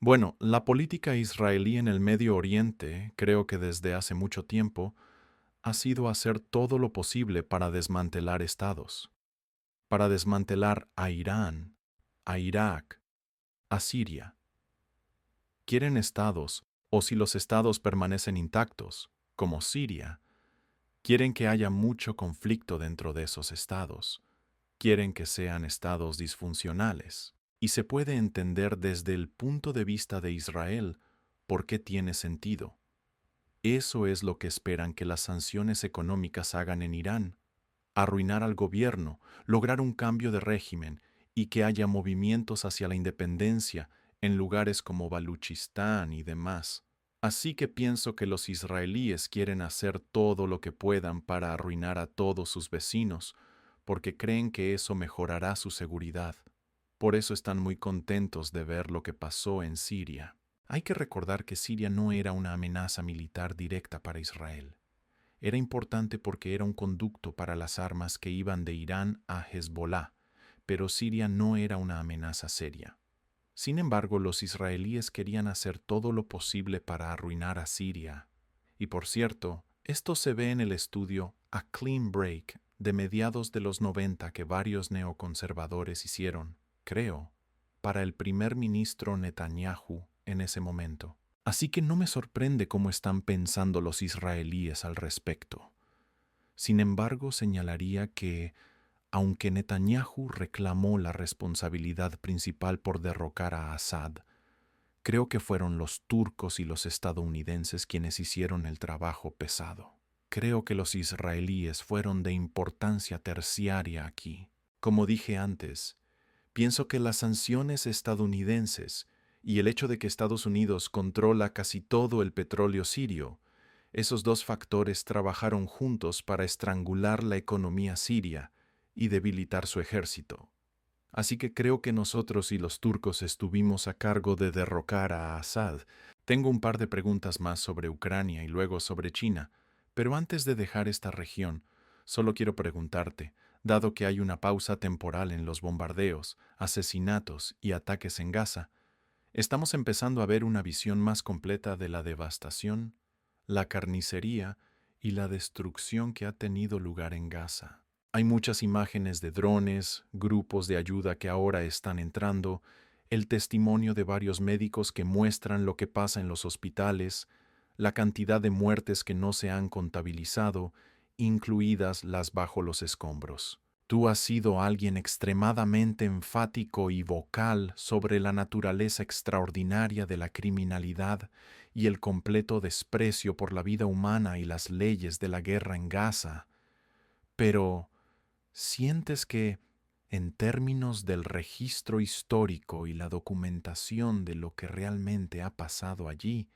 Bueno, la política israelí en el Medio Oriente, creo que desde hace mucho tiempo, ha sido hacer todo lo posible para desmantelar estados, para desmantelar a Irán, a Irak, a Siria. Quieren estados, o si los estados permanecen intactos, como Siria, quieren que haya mucho conflicto dentro de esos estados. Quieren que sean estados disfuncionales. Y se puede entender desde el punto de vista de Israel por qué tiene sentido. Eso es lo que esperan que las sanciones económicas hagan en Irán: arruinar al gobierno, lograr un cambio de régimen y que haya movimientos hacia la independencia en lugares como Baluchistán y demás. Así que pienso que los israelíes quieren hacer todo lo que puedan para arruinar a todos sus vecinos, porque creen que eso mejorará su seguridad. Por eso están muy contentos de ver lo que pasó en Siria. Hay que recordar que Siria no era una amenaza militar directa para Israel. Era importante porque era un conducto para las armas que iban de Irán a Hezbollah, pero Siria no era una amenaza seria. Sin embargo, los israelíes querían hacer todo lo posible para arruinar a Siria. Y por cierto, esto se ve en el estudio A Clean Break de mediados de los 90 que varios neoconservadores hicieron, creo, para el primer ministro Netanyahu en ese momento. Así que no me sorprende cómo están pensando los israelíes al respecto. Sin embargo, señalaría que, aunque Netanyahu reclamó la responsabilidad principal por derrocar a Assad, creo que fueron los turcos y los estadounidenses quienes hicieron el trabajo pesado. Creo que los israelíes fueron de importancia terciaria aquí. Como dije antes, pienso que las sanciones estadounidenses y el hecho de que Estados Unidos controla casi todo el petróleo sirio, esos dos factores trabajaron juntos para estrangular la economía siria y debilitar su ejército. Así que creo que nosotros y los turcos estuvimos a cargo de derrocar a Assad. Tengo un par de preguntas más sobre Ucrania y luego sobre China, pero antes de dejar esta región, solo quiero preguntarte, dado que hay una pausa temporal en los bombardeos, asesinatos y ataques en Gaza, ¿estamos empezando a ver una visión más completa de la devastación, la carnicería y la destrucción que ha tenido lugar en Gaza? Hay muchas imágenes de drones, grupos de ayuda que ahora están entrando, el testimonio de varios médicos que muestran lo que pasa en los hospitales, la cantidad de muertes que no se han contabilizado, incluidas las bajo los escombros. Tú has sido alguien extremadamente enfático y vocal sobre la naturaleza extraordinaria de la criminalidad y el completo desprecio por la vida humana y las leyes de la guerra en Gaza. Pero, ¿sientes que, en términos del registro histórico y la documentación de lo que realmente ha pasado allí,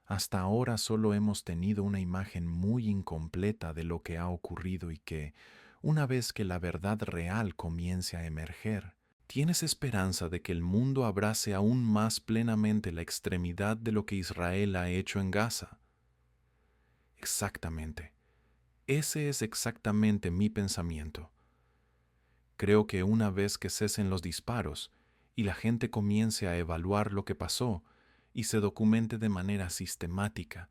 hasta ahora solo hemos tenido una imagen muy incompleta de lo que ha ocurrido y que, una vez que la verdad real comience a emerger, tienes esperanza de que el mundo abrace aún más plenamente la extremidad de lo que Israel ha hecho en Gaza? Exactamente. Ese es exactamente mi pensamiento. Creo que una vez que cesen los disparos y la gente comience a evaluar lo que pasó y se documente de manera sistemática,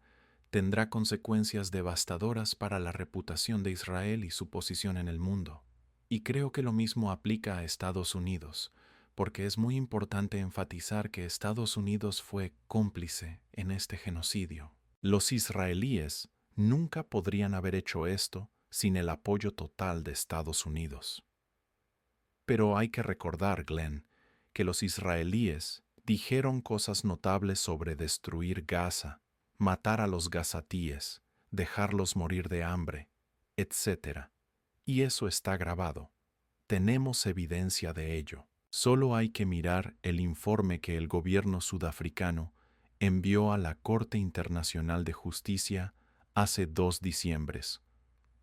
tendrá consecuencias devastadoras para la reputación de Israel y su posición en el mundo. Y creo que lo mismo aplica a Estados Unidos, porque es muy importante enfatizar que Estados Unidos fue cómplice en este genocidio. Los israelíes nunca podrían haber hecho esto sin el apoyo total de Estados Unidos. Pero hay que recordar, Glenn, que los israelíes dijeron cosas notables sobre destruir Gaza, matar a los gazatíes, dejarlos morir de hambre, etc. Y eso está grabado. Tenemos evidencia de ello. Solo hay que mirar el informe que el gobierno sudafricano envió a la Corte Internacional de Justicia hace 2 diciembres.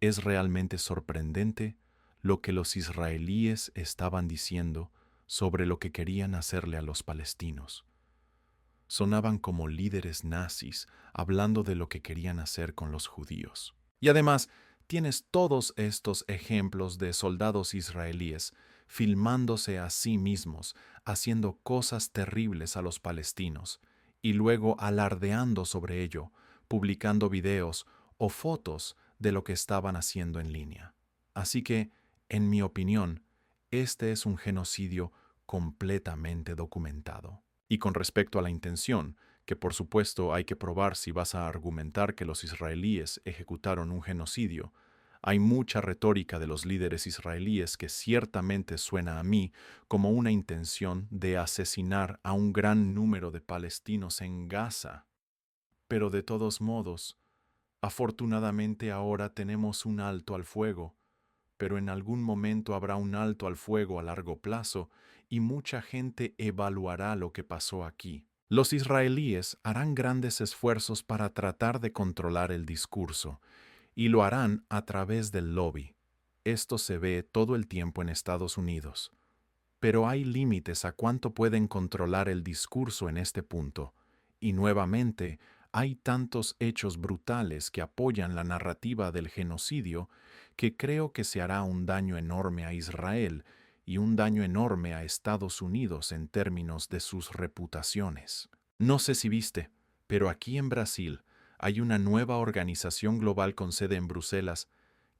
Es realmente sorprendente lo que los israelíes estaban diciendo sobre lo que querían hacerle a los palestinos. Sonaban como líderes nazis hablando de lo que querían hacer con los judíos. Y además, tienes todos estos ejemplos de soldados israelíes filmándose a sí mismos, haciendo cosas terribles a los palestinos, y luego alardeando sobre ello, publicando videos o fotos de lo que estaban haciendo en línea. Así que, en mi opinión, este es un genocidio completamente documentado. Y con respecto a la intención, que por supuesto hay que probar si vas a argumentar que los israelíes ejecutaron un genocidio, hay mucha retórica de los líderes israelíes que ciertamente suena a mí como una intención de asesinar a un gran número de palestinos en Gaza. Pero de todos modos, afortunadamente ahora tenemos un alto al fuego, pero en algún momento habrá un alto al fuego a largo plazo y mucha gente evaluará lo que pasó aquí. Los israelíes harán grandes esfuerzos para tratar de controlar el discurso, y lo harán a través del lobby. Esto se ve todo el tiempo en Estados Unidos. Pero hay límites a cuánto pueden controlar el discurso en este punto, y nuevamente hay tantos hechos brutales que apoyan la narrativa del genocidio que creo que se hará un daño enorme a Israel y un daño enorme a Estados Unidos en términos de sus reputaciones. No sé si viste, pero aquí en Brasil hay una nueva organización global con sede en Bruselas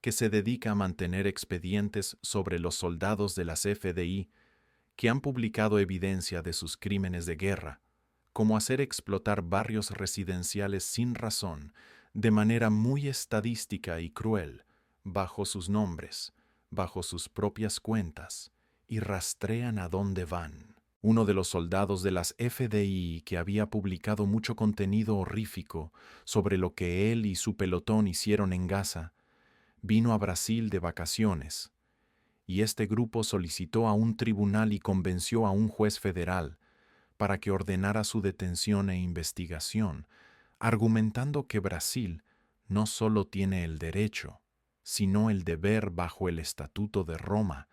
que se dedica a mantener expedientes sobre los soldados de las FDI que han publicado evidencia de sus crímenes de guerra, como hacer explotar barrios residenciales sin razón, de manera muy estadística y cruel, bajo sus nombres, bajo sus propias cuentas, y rastrean a dónde van. Uno de los soldados de las FDI que había publicado mucho contenido horrífico sobre lo que él y su pelotón hicieron en Gaza, vino a Brasil de vacaciones, y este grupo solicitó a un tribunal y convenció a un juez federal para que ordenara su detención e investigación, argumentando que Brasil no solo tiene el derecho, sino el deber bajo el Estatuto de Roma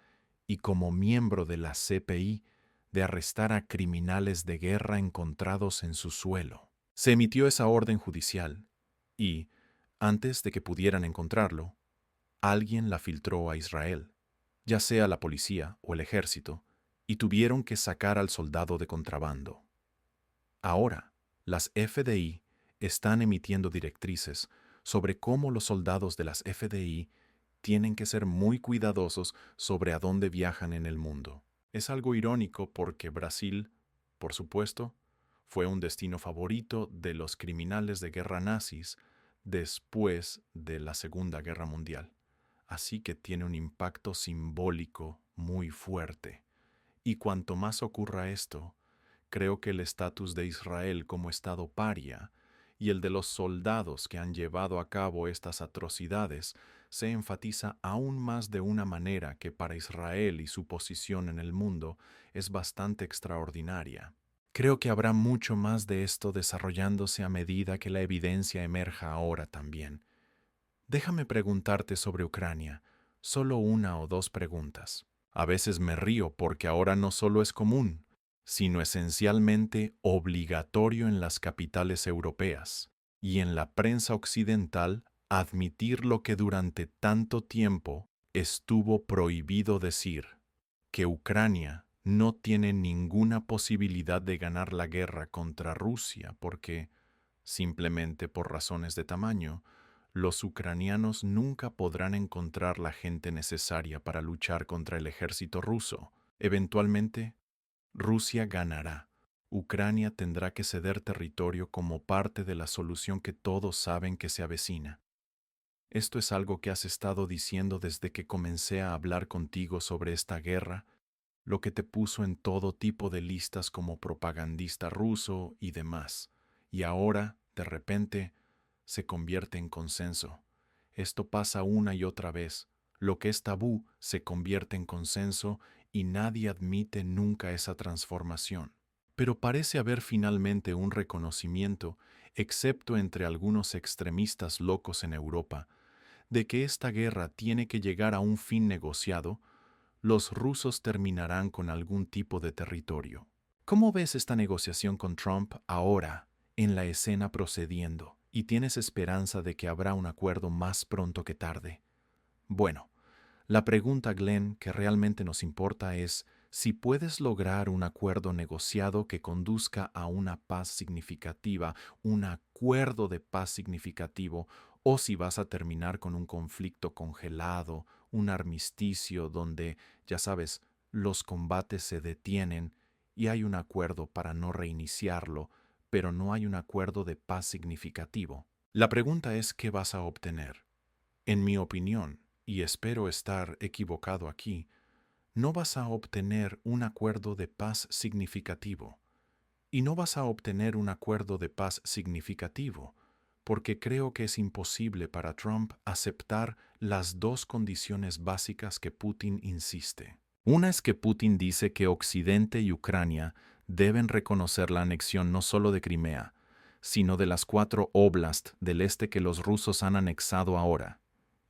y como miembro de la CPI de arrestar a criminales de guerra encontrados en su suelo. Se emitió esa orden judicial y, antes de que pudieran encontrarlo, alguien la filtró a Israel, ya sea la policía o el ejército, y tuvieron que sacar al soldado de contrabando. Ahora, las FDI están emitiendo directrices sobre cómo los soldados de las FDI tienen que ser muy cuidadosos sobre a dónde viajan en el mundo. Es algo irónico porque Brasil, por supuesto, fue un destino favorito de los criminales de guerra nazis después de la Segunda Guerra Mundial. Así que tiene un impacto simbólico muy fuerte. Y cuanto más ocurra esto, creo que el estatus de Israel como Estado paria y el de los soldados que han llevado a cabo estas atrocidades se enfatiza aún más de una manera que para Israel y su posición en el mundo es bastante extraordinaria. Creo que habrá mucho más de esto desarrollándose a medida que la evidencia emerja ahora también. Déjame preguntarte sobre Ucrania, solo una o dos preguntas. A veces me río porque ahora no solo es común, sino esencialmente obligatorio en las capitales europeas y en la prensa occidental admitir lo que durante tanto tiempo estuvo prohibido decir, que Ucrania no tiene ninguna posibilidad de ganar la guerra contra Rusia porque, simplemente por razones de tamaño, los ucranianos nunca podrán encontrar la gente necesaria para luchar contra el ejército ruso. Eventualmente, Rusia ganará. Ucrania tendrá que ceder territorio como parte de la solución que todos saben que se avecina. Esto es algo que has estado diciendo desde que comencé a hablar contigo sobre esta guerra, lo que te puso en todo tipo de listas como propagandista ruso y demás. Y ahora, de repente, se convierte en consenso. Esto pasa una y otra vez. Lo que es tabú se convierte en consenso y nadie admite nunca esa transformación. Pero parece haber finalmente un reconocimiento, excepto entre algunos extremistas locos en Europa, de que esta guerra tiene que llegar a un fin negociado. Los rusos terminarán con algún tipo de territorio. ¿Cómo ves esta negociación con Trump ahora en la escena procediendo? ¿Y tienes esperanza de que habrá un acuerdo más pronto que tarde? Bueno, La pregunta, Glenn, que realmente nos importa es si puedes lograr un acuerdo negociado que conduzca a una paz significativa, un acuerdo de paz significativo, o si vas a terminar con un conflicto congelado, un armisticio donde, ya sabes, los combates se detienen y hay un acuerdo para no reiniciarlo, pero no hay un acuerdo de paz significativo. La pregunta es ¿qué vas a obtener? En mi opinión, y espero estar equivocado aquí, no vas a obtener un acuerdo de paz significativo. Y no vas a obtener un acuerdo de paz significativo, porque creo que es imposible para Trump aceptar las dos condiciones básicas que Putin insiste. Una es que Putin dice que Occidente y Ucrania deben reconocer la anexión no solo de Crimea, sino de las 4 oblasts del este que los rusos han anexado ahora.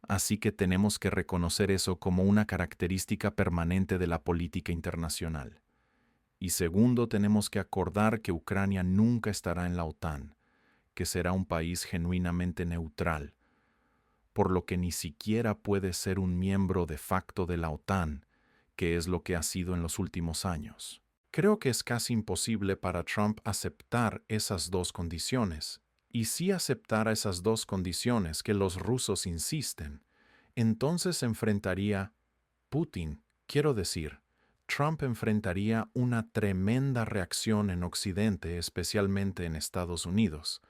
Así que tenemos que reconocer eso como una característica permanente de la política internacional. Y segundo, tenemos que acordar que Ucrania nunca estará en la OTAN, que será un país genuinamente neutral, por lo que ni siquiera puede ser un miembro de facto de la OTAN, que es lo que ha sido en los últimos años. Creo que es casi imposible para Trump aceptar esas dos condiciones, y si aceptara esas dos condiciones que los rusos insisten, entonces enfrentaría Putin, quiero decir, Trump enfrentaría una tremenda reacción en Occidente, especialmente en Estados Unidos,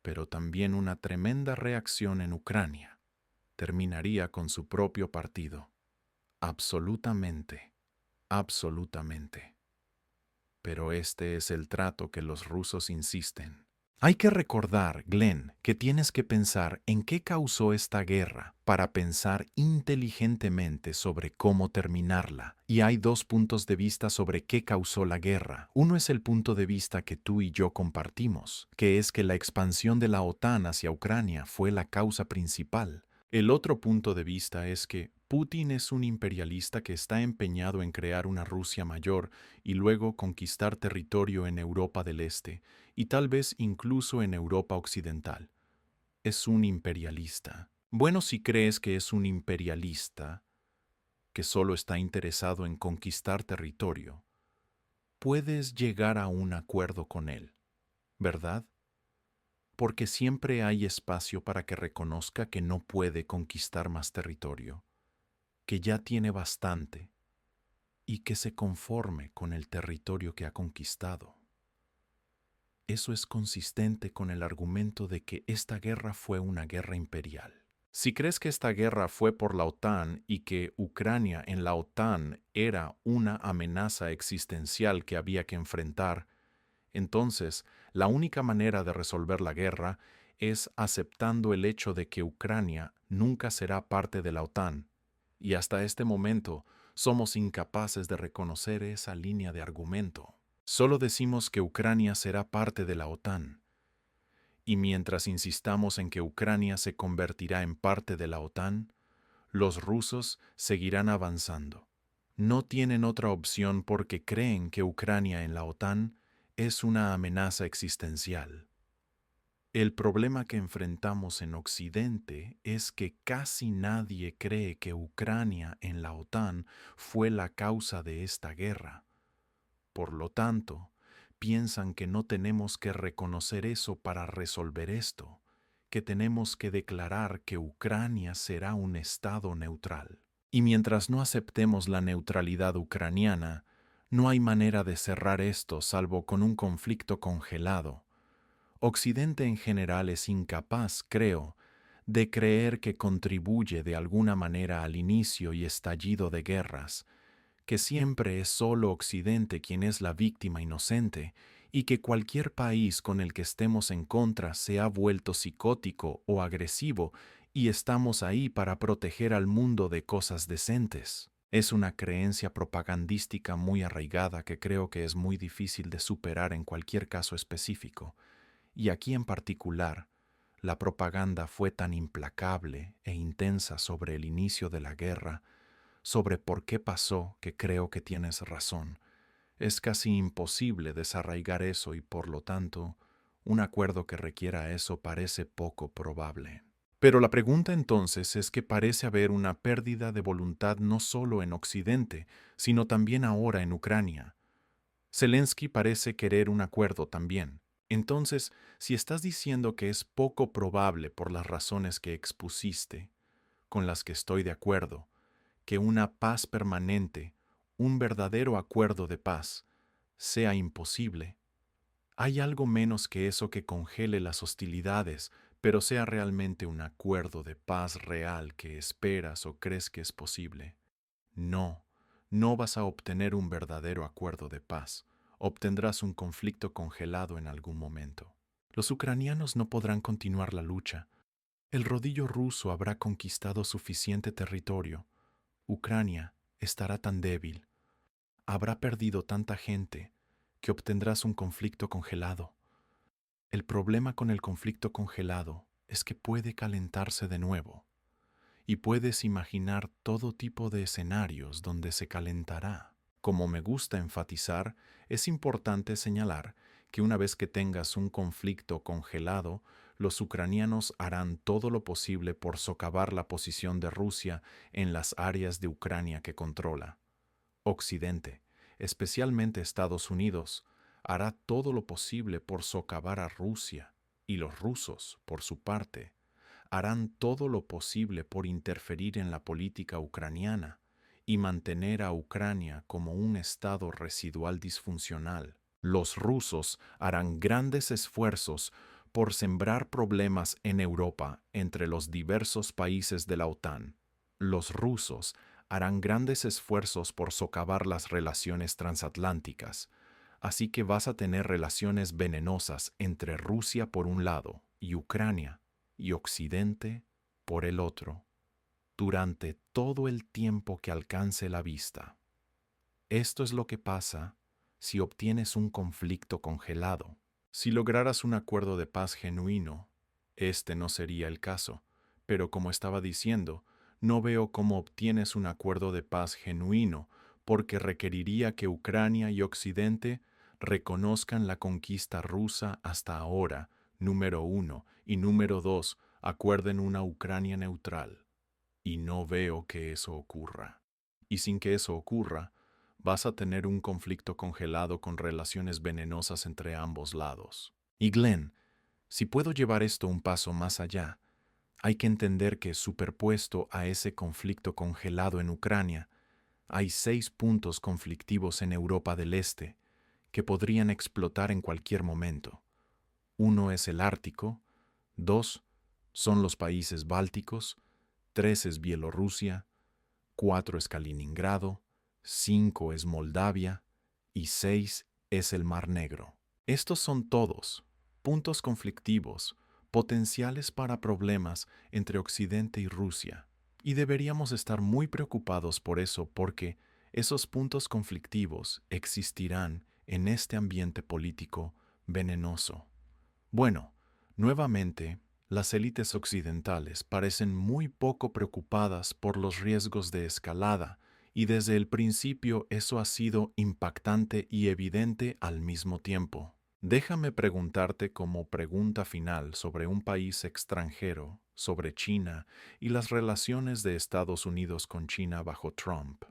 pero también una tremenda reacción en Ucrania. Terminaría con su propio partido. Absolutamente, absolutamente. Pero este es el trato que los rusos insisten. Hay que recordar, Glenn, que tienes que pensar en qué causó esta guerra para pensar inteligentemente sobre cómo terminarla. Y hay dos puntos de vista sobre qué causó la guerra. Uno es el punto de vista que tú y yo compartimos, que es que la expansión de la OTAN hacia Ucrania fue la causa principal. El otro punto de vista es que Putin es un imperialista que está empeñado en crear una Rusia mayor y luego conquistar territorio en Europa del Este y tal vez incluso en Europa Occidental. Es un imperialista. Bueno, si crees que es un imperialista, que solo está interesado en conquistar territorio, puedes llegar a un acuerdo con él, ¿verdad? Porque siempre hay espacio para que reconozca que no puede conquistar más territorio, que ya tiene bastante y que se conforme con el territorio que ha conquistado. Eso es consistente con el argumento de que esta guerra fue una guerra imperial. Si crees que esta guerra fue por la OTAN y que Ucrania en la OTAN era una amenaza existencial que había que enfrentar, entonces la única manera de resolver la guerra es aceptando el hecho de que Ucrania nunca será parte de la OTAN. Y hasta este momento somos incapaces de reconocer esa línea de argumento. Solo decimos que Ucrania será parte de la OTAN. Y mientras insistamos en que Ucrania se convertirá en parte de la OTAN, los rusos seguirán avanzando. No tienen otra opción porque creen que Ucrania en la OTAN es una amenaza existencial. El problema que enfrentamos en Occidente es que casi nadie cree que Ucrania en la OTAN fue la causa de esta guerra. Por lo tanto, piensan que no tenemos que reconocer eso para resolver esto, que tenemos que declarar que Ucrania será un estado neutral. Y mientras no aceptemos la neutralidad ucraniana, no hay manera de cerrar esto salvo con un conflicto congelado. Occidente en general es incapaz, creo, de creer que contribuye de alguna manera al inicio y estallido de guerras, que siempre es solo Occidente quien es la víctima inocente y que cualquier país con el que estemos en contra se ha vuelto psicótico o agresivo y estamos ahí para proteger al mundo de cosas decentes. Es una creencia propagandística muy arraigada que creo que es muy difícil de superar en cualquier caso específico. Y aquí en particular, la propaganda fue tan implacable e intensa sobre el inicio de la guerra, sobre por qué pasó, que creo que tienes razón. Es casi imposible desarraigar eso y por lo tanto, un acuerdo que requiera eso parece poco probable. Pero la pregunta entonces es que parece haber una pérdida de voluntad no solo en Occidente, sino también ahora en Ucrania. Zelensky parece querer un acuerdo también. Entonces, si estás diciendo que es poco probable por las razones que expusiste, con las que estoy de acuerdo, que una paz permanente, un verdadero acuerdo de paz, sea imposible, ¿hay algo menos que eso que congele las hostilidades, pero sea realmente un acuerdo de paz real que esperas o crees que es posible? No, no vas a obtener un verdadero acuerdo de paz. Obtendrás un conflicto congelado en algún momento. Los ucranianos no podrán continuar la lucha. El rodillo ruso habrá conquistado suficiente territorio. Ucrania estará tan débil, habrá perdido tanta gente, que obtendrás un conflicto congelado. El problema con el conflicto congelado es que puede calentarse de nuevo, y puedes imaginar todo tipo de escenarios donde se calentará. Como me gusta enfatizar, es importante señalar que una vez que tengas un conflicto congelado, los ucranianos harán todo lo posible por socavar la posición de Rusia en las áreas de Ucrania que controla. Occidente, especialmente Estados Unidos, hará todo lo posible por socavar a Rusia, y los rusos, por su parte, harán todo lo posible por interferir en la política ucraniana y mantener a Ucrania como un estado residual disfuncional. Los rusos harán grandes esfuerzos por sembrar problemas en Europa entre los diversos países de la OTAN. Los rusos harán grandes esfuerzos por socavar las relaciones transatlánticas, así que vas a tener relaciones venenosas entre Rusia por un lado y Ucrania y Occidente por el otro, durante todo el tiempo que alcance la vista. Esto es lo que pasa si obtienes un conflicto congelado. Si lograras un acuerdo de paz genuino, este no sería el caso, pero como estaba diciendo, no veo cómo obtienes un acuerdo de paz genuino, porque requeriría que Ucrania y Occidente reconozcan la conquista rusa hasta ahora, número 1, y número 2, acuerden una Ucrania neutral. Y no veo que eso ocurra. Y sin que eso ocurra, vas a tener un conflicto congelado con relaciones venenosas entre ambos lados. Y Glenn, si puedo llevar esto un paso más allá, hay que entender que superpuesto a ese conflicto congelado en Ucrania, hay 6 puntos conflictivos en Europa del Este que podrían explotar en cualquier momento. Uno es el Ártico, 2 son los países bálticos, 3 es Bielorrusia, 4 es Kaliningrado, 5 es Moldavia y 6 es el Mar Negro. Estos son todos puntos conflictivos, potenciales para problemas entre Occidente y Rusia. Y deberíamos estar muy preocupados por eso porque esos puntos conflictivos existirán en este ambiente político venenoso. Bueno, nuevamente, las élites occidentales parecen muy poco preocupadas por los riesgos de escalada, y desde el principio eso ha sido impactante y evidente al mismo tiempo. Déjame preguntarte como pregunta final sobre un país extranjero, sobre China y las relaciones de Estados Unidos con China bajo Trump.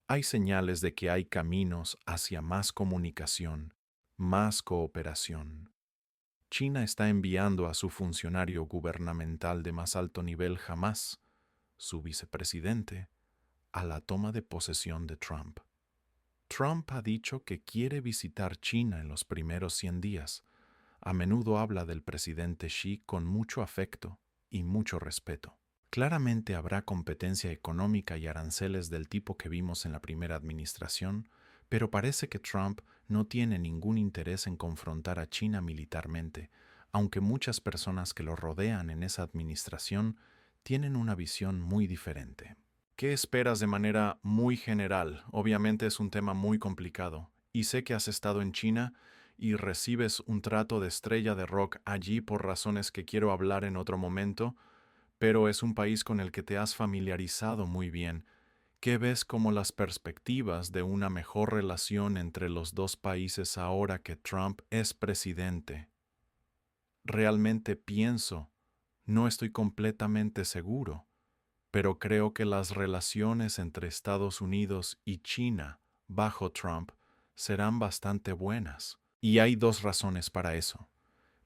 Hay señales de que hay caminos hacia más comunicación, más cooperación. China está enviando a su funcionario gubernamental de más alto nivel jamás, su vicepresidente, a la toma de posesión de Trump. Trump ha dicho que quiere visitar China en los primeros 100 días. A menudo habla del presidente Xi con mucho afecto y mucho respeto. Claramente habrá competencia económica y aranceles del tipo que vimos en la primera administración, pero parece que Trump no tiene ningún interés en confrontar a China militarmente, aunque muchas personas que lo rodean en esa administración tienen una visión muy diferente. ¿Qué esperas de manera muy general? Obviamente es un tema muy complicado, y sé que has estado en China y recibes un trato de estrella de rock allí por razones que quiero hablar en otro momento, pero es un país con el que te has familiarizado muy bien. ¿Qué ves como las perspectivas de una mejor relación entre los dos países ahora que Trump es presidente? Realmente pienso No estoy completamente seguro, pero creo que las relaciones entre Estados Unidos y China bajo Trump serán bastante buenas. Y hay dos razones para eso.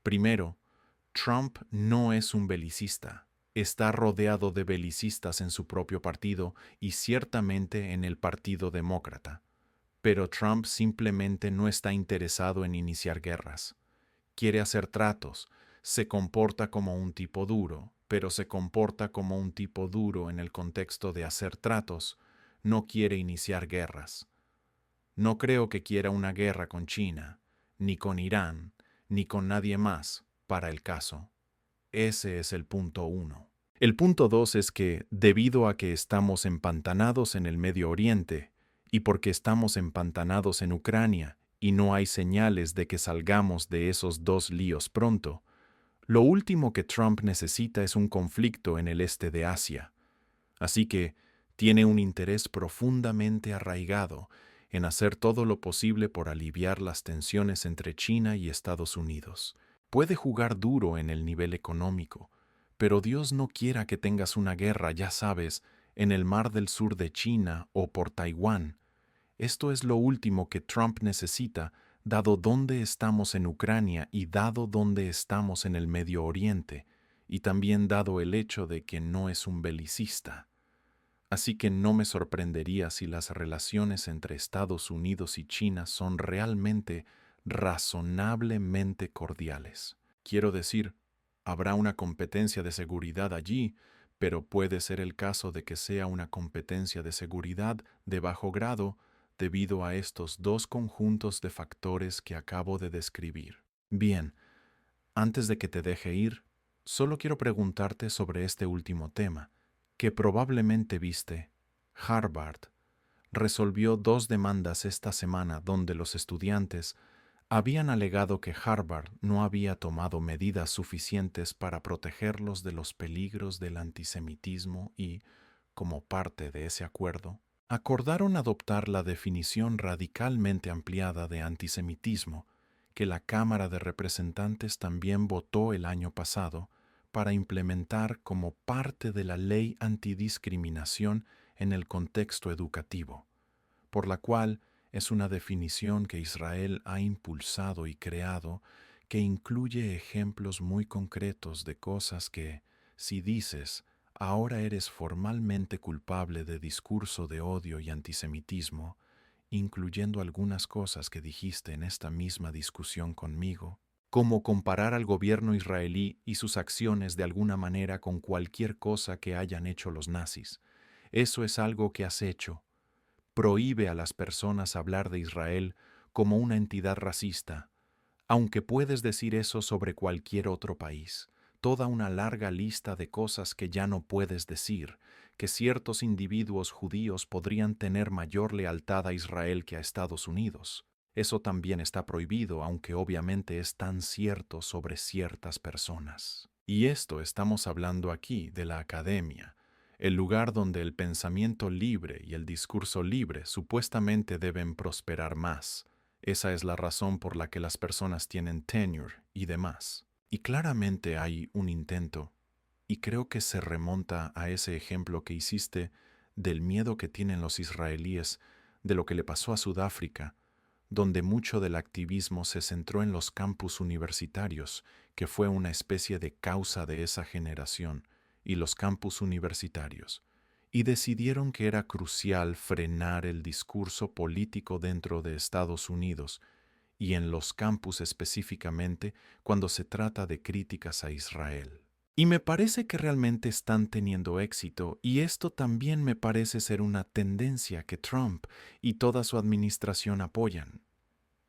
Primero, Trump no es un belicista. Está rodeado de belicistas en su propio partido y ciertamente en el Partido Demócrata. Pero Trump simplemente no está interesado en iniciar guerras. Quiere hacer tratos, se comporta como un tipo duro, pero se comporta como un tipo duro en el contexto de hacer tratos, no quiere iniciar guerras. No creo que quiera una guerra con China, ni con Irán, ni con nadie más, para el caso. Ese es el punto uno. El punto dos es que, debido a que estamos empantanados en el Medio Oriente, y porque estamos empantanados en Ucrania, y no hay señales de que salgamos de esos dos líos pronto, lo último que Trump necesita es un conflicto en el este de Asia. Así que tiene un interés profundamente arraigado en hacer todo lo posible por aliviar las tensiones entre China y Estados Unidos. Puede jugar duro en el nivel económico, pero Dios no quiera que tengas una guerra, ya sabes, en el mar del sur de China o por Taiwán. Esto es lo último que Trump necesita, dado dónde estamos en Ucrania y dado dónde estamos en el Medio Oriente, y también dado el hecho de que no es un belicista. Así que no me sorprendería si las relaciones entre Estados Unidos y China son realmente razonablemente cordiales. Quiero decir, habrá una competencia de seguridad allí, pero puede ser el caso de que sea una competencia de seguridad de bajo grado debido a estos dos conjuntos de factores que acabo de describir. Bien, antes de que te deje ir, solo quiero preguntarte sobre este último tema, que probablemente viste. Harvard resolvió dos demandas esta semana donde los estudiantes habían alegado que Harvard no había tomado medidas suficientes para protegerlos de los peligros del antisemitismo y, como parte de ese acuerdo, acordaron adoptar la definición radicalmente ampliada de antisemitismo que la Cámara de Representantes también votó el año pasado para implementar como parte de la ley antidiscriminación en el contexto educativo, por la cual es una definición que Israel ha impulsado y creado que incluye ejemplos muy concretos de cosas que, si dices, ahora eres formalmente culpable de discurso de odio y antisemitismo, incluyendo algunas cosas que dijiste en esta misma discusión conmigo, como comparar al gobierno israelí y sus acciones de alguna manera con cualquier cosa que hayan hecho los nazis. Eso es algo que has hecho. Prohíbe a las personas hablar de Israel como una entidad racista, aunque puedes decir eso sobre cualquier otro país. Toda una larga lista de cosas que ya no puedes decir, que ciertos individuos judíos podrían tener mayor lealtad a Israel que a Estados Unidos. Eso también está prohibido, aunque obviamente es tan cierto sobre ciertas personas. Y esto estamos hablando aquí de la academia, el lugar donde el pensamiento libre y el discurso libre supuestamente deben prosperar más. Esa es la razón por la que las personas tienen tenure y demás. Y claramente hay un intento, y creo que se remonta a ese ejemplo que hiciste del miedo que tienen los israelíes de lo que le pasó a Sudáfrica, donde mucho del activismo se centró en los campus universitarios, que fue una especie de causa de esa generación, y los campus universitarios, y decidieron que era crucial frenar el discurso político dentro de Estados Unidos, y en los campus específicamente cuando se trata de críticas a Israel. Y me parece que realmente están teniendo éxito, y esto también me parece ser una tendencia que Trump y toda su administración apoyan.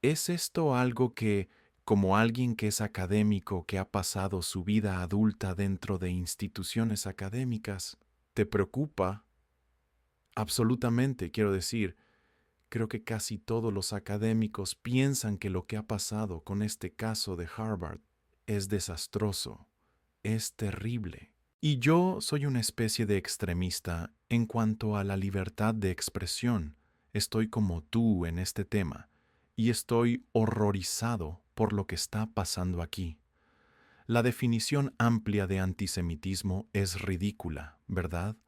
¿Es esto algo que, como alguien que es académico, que ha pasado su vida adulta dentro de instituciones académicas, te preocupa? Absolutamente, quiero decir, creo que casi todos los académicos piensan que lo que ha pasado con este caso de Harvard es desastroso, es terrible. Y yo soy una especie de extremista en cuanto a la libertad de expresión. Estoy como tú en este tema y estoy horrorizado por lo que está pasando aquí. La definición amplia de antisemitismo es ridícula, ¿verdad?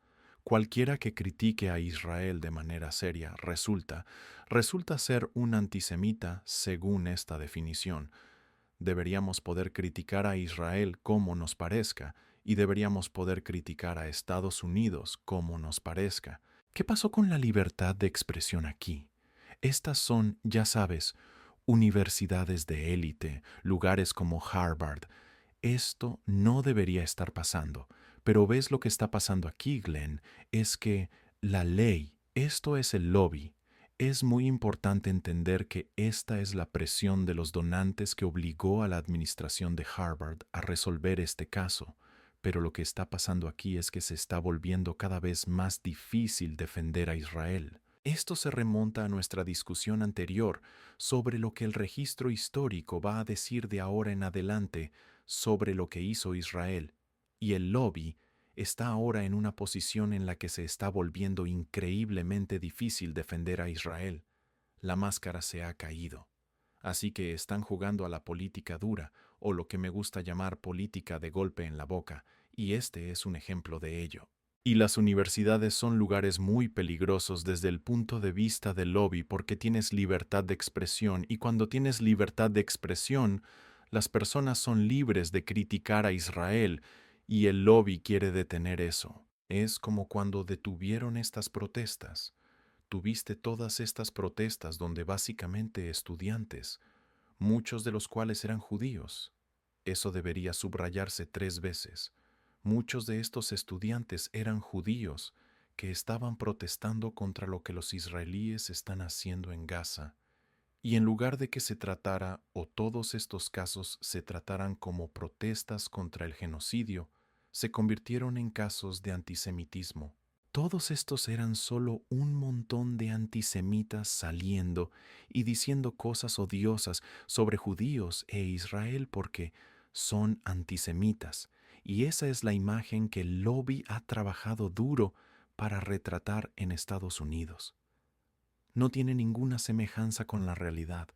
Cualquiera que critique a Israel de manera seria resulta ser un antisemita según esta definición. Deberíamos poder criticar a Israel como nos parezca, y deberíamos poder criticar a Estados Unidos como nos parezca. ¿Qué pasó con la libertad de expresión aquí? Estas son, ya sabes, universidades de élite, lugares como Harvard. Esto no debería estar pasando. Pero ves lo que está pasando aquí, Glenn, es que la ley, esto es el lobby. Es muy importante entender que esta es la presión de los donantes que obligó a la administración de Harvard a resolver este caso. Pero lo que está pasando aquí es que se está volviendo cada vez más difícil defender a Israel. Esto se remonta a nuestra discusión anterior sobre lo que el registro histórico va a decir de ahora en adelante sobre lo que hizo Israel, y el lobby está ahora en una posición en la que se está volviendo increíblemente difícil defender a Israel. La máscara se ha caído. Así que están jugando a la política dura, o lo que me gusta llamar política de golpe en la boca, y este es un ejemplo de ello. Y las universidades son lugares muy peligrosos desde el punto de vista del lobby porque tienes libertad de expresión, y cuando tienes libertad de expresión, las personas son libres de criticar a Israel, y el lobby quiere detener eso. Es como cuando detuvieron estas protestas. Tuviste todas estas protestas donde básicamente estudiantes, muchos de los cuales eran judíos. Eso debería subrayarse 3 veces. Muchos de estos estudiantes eran judíos que estaban protestando contra lo que los israelíes están haciendo en Gaza. Y en lugar de que se tratara o todos estos casos se trataran como protestas contra el genocidio, se convirtieron en casos de antisemitismo. Todos estos eran solo un montón de antisemitas saliendo y diciendo cosas odiosas sobre judíos e Israel porque son antisemitas. Y esa es la imagen que el lobby ha trabajado duro para retratar en Estados Unidos. No tiene ninguna semejanza con la realidad,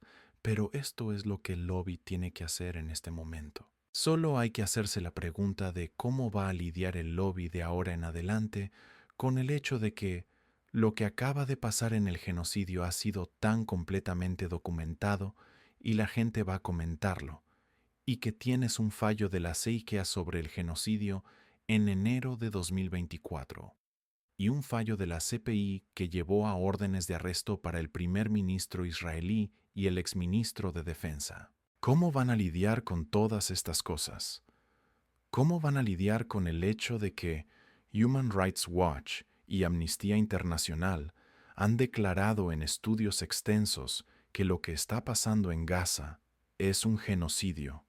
pero esto es lo que el lobby tiene que hacer en este momento. Solo hay que hacerse la pregunta de cómo va a lidiar el lobby de ahora en adelante con el hecho de que lo que acaba de pasar en el genocidio ha sido tan completamente documentado y la gente va a comentarlo, y que tienes un fallo de la CICEA sobre el genocidio en enero de 2024 y un fallo de la CPI que llevó a órdenes de arresto para el primer ministro israelí y el exministro de Defensa. ¿Cómo van a lidiar con todas estas cosas? ¿Cómo van a lidiar con el hecho de que Human Rights Watch y Amnistía Internacional han declarado en estudios extensos que lo que está pasando en Gaza es un genocidio?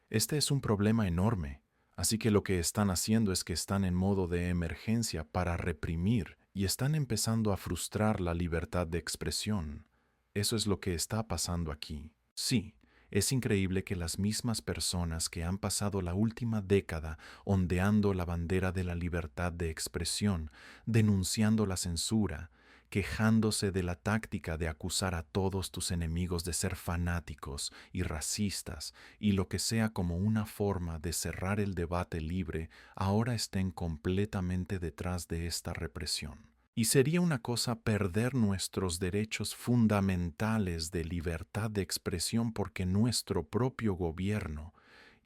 Este es un problema enorme. Así que lo que están haciendo es que están en modo de emergencia para reprimir y están empezando a frustrar la libertad de expresión. Eso es lo que está pasando aquí. Sí, es increíble que las mismas personas que han pasado la última década ondeando la bandera de la libertad de expresión, denunciando la censura, quejándose de la táctica de acusar a todos tus enemigos de ser fanáticos y racistas y lo que sea como una forma de cerrar el debate libre, ahora estén completamente detrás de esta represión. Y sería una cosa perder nuestros derechos fundamentales de libertad de expresión porque nuestro propio gobierno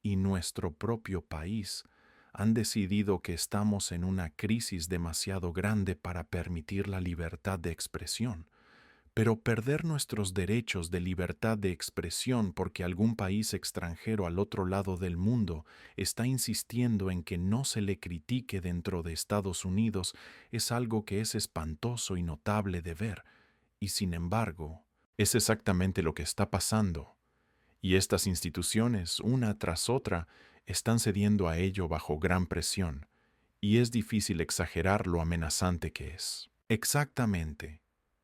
y nuestro propio país han decidido que estamos en una crisis demasiado grande para permitir la libertad de expresión. Pero perder nuestros derechos de libertad de expresión porque algún país extranjero al otro lado del mundo está insistiendo en que no se le critique dentro de Estados Unidos es algo que es espantoso y notable de ver. Y sin embargo, es exactamente lo que está pasando. Y estas instituciones, una tras otra, están cediendo a ello bajo gran presión. Y es difícil exagerar lo amenazante que es. Exactamente.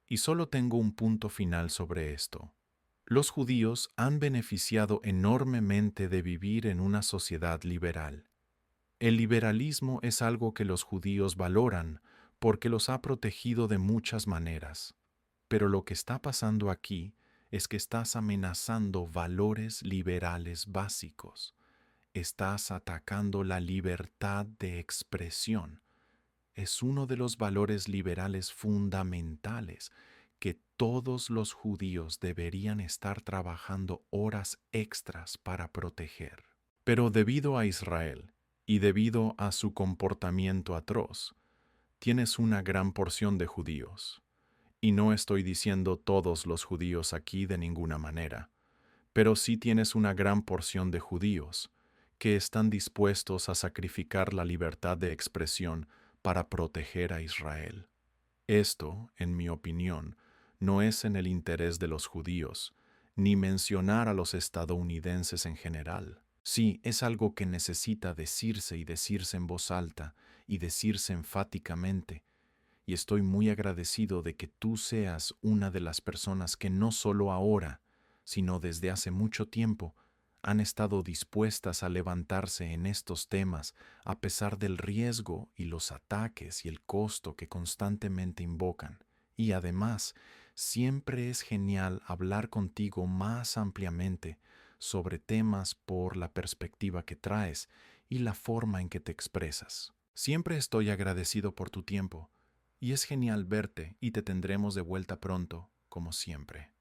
Y solo tengo un punto final sobre esto. Los judíos han beneficiado enormemente de vivir en una sociedad liberal. El liberalismo es algo que los judíos valoran porque los ha protegido de muchas maneras. Pero lo que está pasando aquí es que estás amenazando valores liberales básicos. estás atacando la libertad de expresión. Es uno de los valores liberales fundamentales que todos los judíos deberían estar trabajando horas extras para proteger. Pero debido a Israel y debido a su comportamiento atroz, tienes una gran porción de judíos. Y no estoy diciendo todos los judíos aquí de ninguna manera, pero sí tienes una gran porción de judíos que están dispuestos a sacrificar la libertad de expresión para proteger a Israel. Esto, en mi opinión, no es en el interés de los judíos, ni mencionar a los estadounidenses en general. Sí, es algo que necesita decirse y decirse en voz alta y decirse enfáticamente, y estoy muy agradecido de que tú seas una de las personas que no solo ahora, sino desde hace mucho tiempo, han estado dispuestas a levantarse en estos temas a pesar del riesgo y los ataques y el costo que constantemente invocan. Y además, siempre es genial hablar contigo más ampliamente sobre temas por la perspectiva que traes y la forma en que te expresas. Siempre estoy agradecido por tu tiempo y es genial verte y te tendremos de vuelta pronto, como siempre.